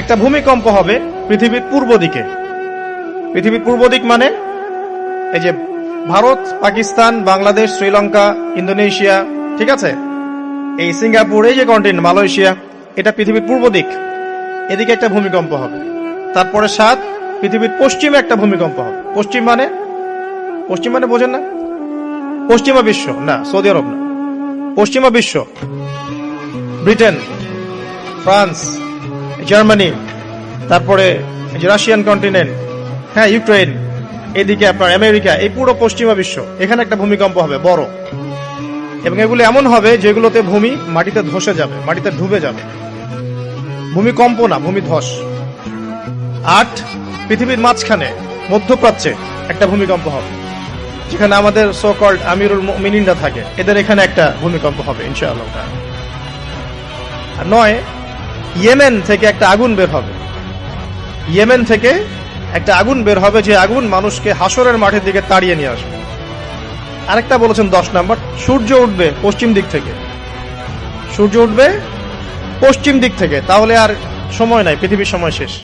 একটা ভূমিকম্প হবে পৃথিবীর পূর্ব দিকে। পৃথিবীর পূর্ব দিক মানে এই যে ভারত, পাকিস্তান, বাংলাদেশ, শ্রীলঙ্কা, ইন্দোনেশিয়া, ঠিক আছে, এই সিঙ্গাপুর, এই যে কন্টিনেন্ট মালয়েশিয়া, এটা পৃথিবীর পূর্ব দিক। এদিকে একটা ভূমিকম্প হবে। তারপরে 7 পৃথিবীর পশ্চিমে একটা ভূমিকম্প হবে। পশ্চিম মানে বোঝেন না? পশ্চিমা বিশ্ব না, সৌদি আরব না, পশ্চিমা বিশ্ব, ব্রিটেন, ফ্রান্স, জার্মানি, তারপরে রাশিয়ান কন্টিনেন্ট, হ্যাঁ, ইউক্রেন, এদিকে আপনার আমেরিকা, এই পুরো পশ্চিমা বিশ্ব, এখানে একটা ভূমিকম্প হবে বড়। এবং এগুলো এমন হবে যেগুলোতে ভূমি মাটিতে ধসে যাবে, মাটিতে ডুবে যাবে। ভূমিকম্প না, ভূমিধস। 8 পৃথিবীর মাঝখানে মধ্যপ্রাচ্যে একটা ভূমিকম্প হবে, যেখানে আমাদের সো কল্ড আমিরুল মুমিনিনরা থাকে, এদের এখানে একটা ভূমিকম্প হবে ইনশাআল্লাহ। আর 9 ইয়েমেন থেকে একটা আগুন বের হবে। ইয়েমেন থেকে একটা আগুন বের হবে, যে আগুন মানুষকে হাসরের মাঠের দিকে তাড়িয়ে নিয়ে আসবে। আরেকটা বলেছেন 10 নাম্বার, সূর্য উঠবে পশ্চিম দিক থেকে। সূর্য উঠবে পশ্চিম দিক থেকে, তাহলে আর সময় নাই, পৃথিবীর সময় শেষ।